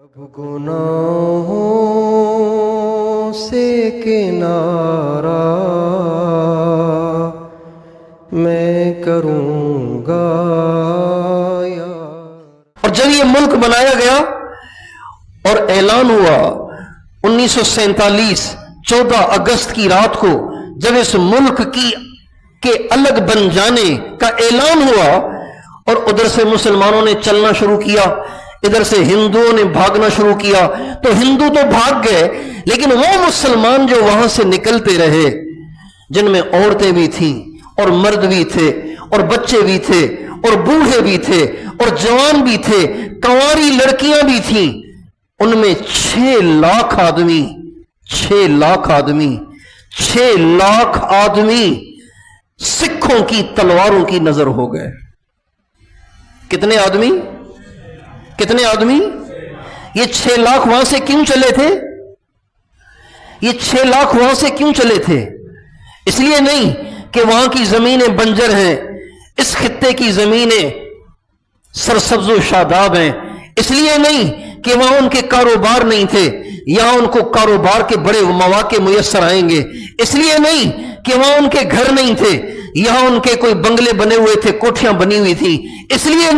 اب گناہوں سے کنارہ میں کروں گا اور جب یہ ملک بنایا گیا اور اعلان ہوا 1947 14 اگست کی رات کو جب اس ملک کے الگ بن جانے کا اعلان ہوا اور ادھر سے مسلمانوں نے چلنا شروع کیا، ادھر سے ہندوؤں نے بھاگنا شروع کیا، تو ہندو تو بھاگ گئے لیکن وہ مسلمان جو وہاں سے نکلتے رہے جن میں عورتیں بھی تھیں اور مرد بھی تھے اور بچے بھی تھے اور بوڑھے بھی تھے اور جوان بھی تھے، کنواری لڑکیاں بھی تھیں، ان میں 6 لاکھ آدمی سکھوں کی تلواروں کی نظر ہو گئے۔ کتنے آدمی؟ یہ 6 لاکھ وہاں سے کیوں چلے تھے؟ اس لیے نہیں کہ وہاں کی زمینیں بنجر ہیں، اس خطے کی زمینیں سرسبز و شاداب ہیں، اس لیے نہیں کہ وہاں ان کے کاروبار نہیں تھے، یہاں ان کو کاروبار کے بڑے مواقع میسر آئیں گے، اس لیے نہیں کہ وہاں ان کے گھر نہیں تھے، یہاں ان کے کوئی بنگلے بنے ہوئے تھے، کوٹھیاں بنی ہوئی تھی، اس لیے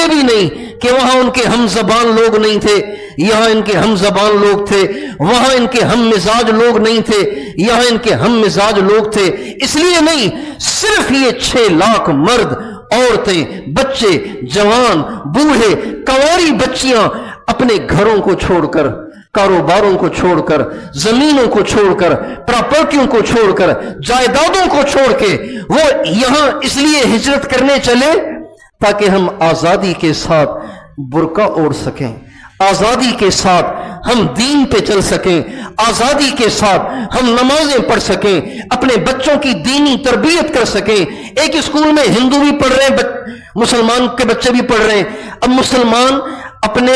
بھی نہیں کہ وہاں ان کے ہم زبان لوگ نہیں تھے، یہاں ان کے ہم زبان لوگ تھے، وہاں ان کے ہم مزاج لوگ نہیں تھے، یہاں ان کے ہم مزاج لوگ تھے، اس لیے نہیں، صرف یہ 6 لاکھ مرد، عورتیں، بچے، جوان، بوڑھے، کنواری بچیاں اپنے گھروں کو چھوڑ کر، کاروباروں کو چھوڑ کر، زمینوں کو چھوڑ کر، پراپرٹیوں کو چھوڑ کر، جائیدادوں کو چھوڑ کے وہ یہاں اس لیے ہجرت کرنے چلے تاکہ ہم آزادی کے ساتھ برقع اوڑھ سکیں، آزادی کے ساتھ ہم دین پہ چل سکیں، آزادی کے ساتھ ہم نمازیں پڑھ سکیں، اپنے بچوں کی دینی تربیت کر سکیں۔ ایک اسکول میں ہندو بھی پڑھ رہے ہیں، مسلمان کے بچے بھی پڑھ رہے ہیں، اب مسلمان اپنے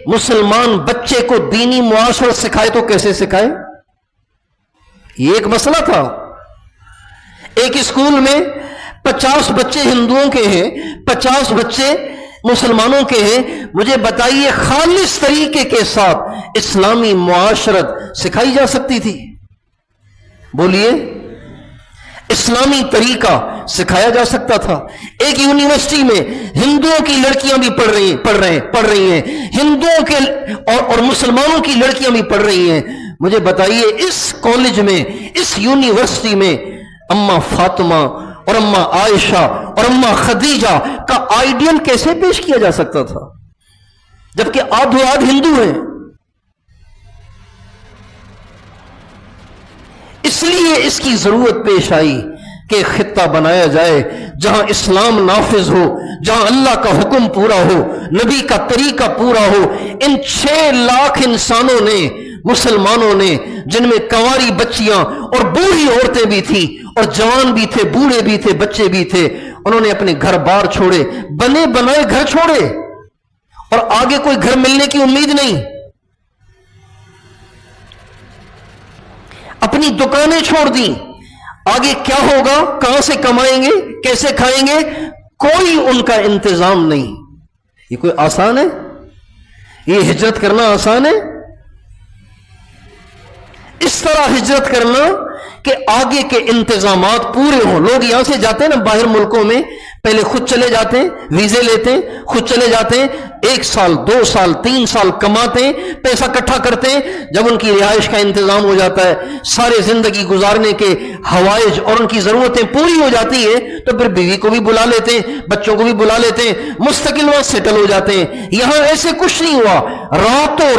مسلمان بچے کو دینی معاشرت سکھائے تو کیسے سکھائے؟ یہ ایک مسئلہ تھا۔ ایک اسکول میں 50 بچے ہندوؤں کے ہیں، 50 بچے مسلمانوں کے ہیں، مجھے بتائیے خالص طریقے کے ساتھ اسلامی معاشرت سکھائی جا سکتی تھی؟ بولیے، اسلامی طریقہ سکھایا جا سکتا تھا؟ ایک یونیورسٹی میں ہندوؤں کی لڑکیاں بھی پڑھ رہی ہیں، ہندوؤں کے اور مسلمانوں کی لڑکیاں بھی پڑھ رہی ہیں، مجھے بتائیے اس کالج میں، اس یونیورسٹی میں اماں فاطمہ اور اماں عائشہ اور اماں خدیجہ کا آئیڈیل کیسے پیش کیا جا سکتا تھا جبکہ آدھو آدھ ہندو ہیں؟ اس لیے اس کی ضرورت پیش آئی کہ خطہ بنایا جائے جہاں اسلام نافذ ہو، جہاں اللہ کا حکم پورا ہو، نبی کا طریقہ پورا ہو۔ ان 6 لاکھ انسانوں نے، مسلمانوں نے، جن میں کنواری بچیاں اور بوڑھی عورتیں بھی تھیں اور جوان بھی تھے، بوڑھے بھی تھے، بچے بھی تھے، انہوں نے اپنے گھر بار چھوڑے، بنے بنائے گھر چھوڑے، اور آگے کوئی گھر ملنے کی امید نہیں، اپنی دکانیں چھوڑ دیں، آگے کیا ہوگا، کہاں سے کمائیں گے، کیسے کھائیں گے، کوئی ان کا انتظام نہیں۔ یہ کوئی آسان ہے؟ یہ ہجرت کرنا آسان ہے؟ اس طرح ہجرت کرنا کہ آگے کے انتظامات پورے ہوں۔ لوگ یہاں سے جاتے ہیں نا باہر ملکوں میں، پہلے خود چلے جاتے ہیں، ویزے لیتے ہیں، خود چلے جاتے ہیں، 1 سال 2 سال 3 سال کماتے ہیں، پیسہ اکٹھا کرتے ہیں، جب ان کی رہائش کا انتظام ہو جاتا ہے، سارے زندگی گزارنے کے ہوائج اور ان کی ضرورتیں پوری ہو جاتی ہیں، تو پھر بیوی کو بھی بلا لیتے ہیں، بچوں کو بھی بلا لیتے ہیں، مستقل وہاں سیٹل ہو جاتے ہیں۔ یہاں ایسے کچھ نہیں ہوا، راتوں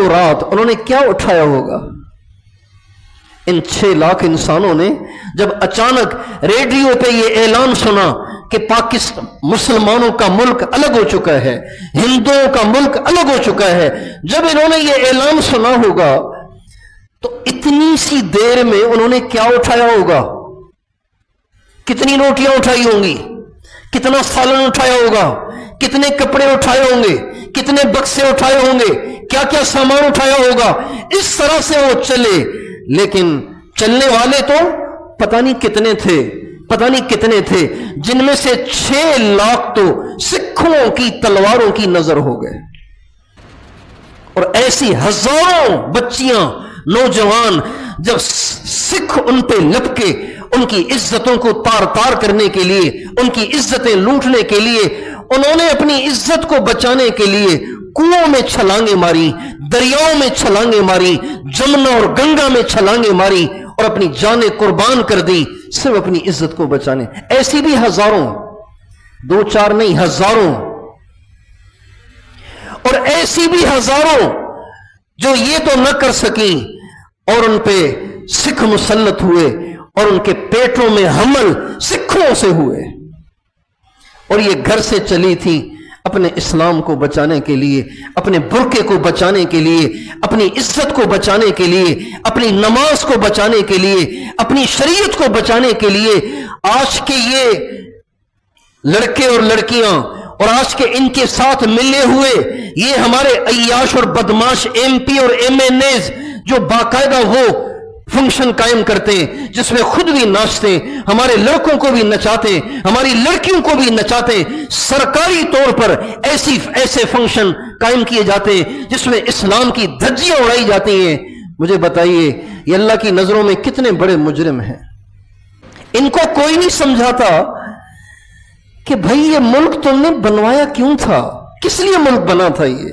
رات انہوں نے کیا اٹھایا ہوگا؟ ان 6 لاکھ انسانوں نے جب اچانک ریڈیو پہ یہ اعلان سنا کہ پاکستان مسلمانوں کا ملک الگ ہو چکا ہے، ہندوؤں کا ملک الگ ہو چکا ہے، جب انہوں نے یہ اعلان سنا ہوگا تو اتنی سی دیر میں انہوں نے کیا اٹھایا ہوگا؟ کتنی روٹیاں اٹھائی ہوں گی، کتنا سالن اٹھایا ہوگا، کتنے کپڑے اٹھائے ہوں گے، کتنے بکسے اٹھائے ہوں گے، کیا کیا سامان اٹھایا ہوگا۔ اس طرح سے وہ چلے، لیکن چلنے والے تو پتہ نہیں کتنے تھے، پتہ نہیں کتنے تھے، جن میں سے 6 لاکھ تو سکھوں کی تلواروں کی نظر ہو گئے، اور ایسی ہزاروں بچیاں، نوجوان، جب سکھ ان پہ لپکے ان کی عزتوں کو تار تار کرنے کے لیے، ان کی عزتیں لوٹنے کے لیے، انہوں نے اپنی عزت کو بچانے کے لیے کنووں میں چھلانگیں ماری، دریاؤں میں چھلانگیں ماری، جمنا اور گنگا میں چھلانگیں ماری، اور اپنی جانیں قربان کر دی صرف اپنی عزت کو بچانے۔ ایسی بھی ہزاروں، 2 4 نہیں، ہزاروں، اور ایسی بھی ہزاروں جو یہ تو نہ کر سکیں اور ان پہ سکھ مسلط ہوئے اور ان کے پیٹوں میں حمل سکھوں سے ہوئے، اور یہ گھر سے چلی تھی اپنے اسلام کو بچانے کے لیے، اپنے برقعے کو بچانے کے لیے، اپنی عزت کو بچانے کے لیے، اپنی نماز کو بچانے کے لیے، اپنی شریعت کو بچانے کے لیے۔ آج کے یہ لڑکے اور لڑکیاں اور آج کے ان کے ساتھ ملے ہوئے یہ ہمارے عیاش اور بدماش ایم پی اور ایم این ایز جو باقاعدہ وہ فنکشن قائم کرتے ہیں جس میں خود بھی ناچتے، ہمارے لڑکوں کو بھی نچاتے، ہماری لڑکیوں کو بھی نچاتے، سرکاری طور پر ایسے فنکشن قائم کیے جاتے ہیں جس میں اسلام کی دھجیاں اڑائی جاتی ہیں۔ مجھے بتائیے یہ اللہ کی نظروں میں کتنے بڑے مجرم ہیں؟ ان کو کوئی نہیں سمجھاتا کہ بھائی یہ ملک تم نے بنوایا کیوں تھا، کس لیے ملک بنا تھا یہ؟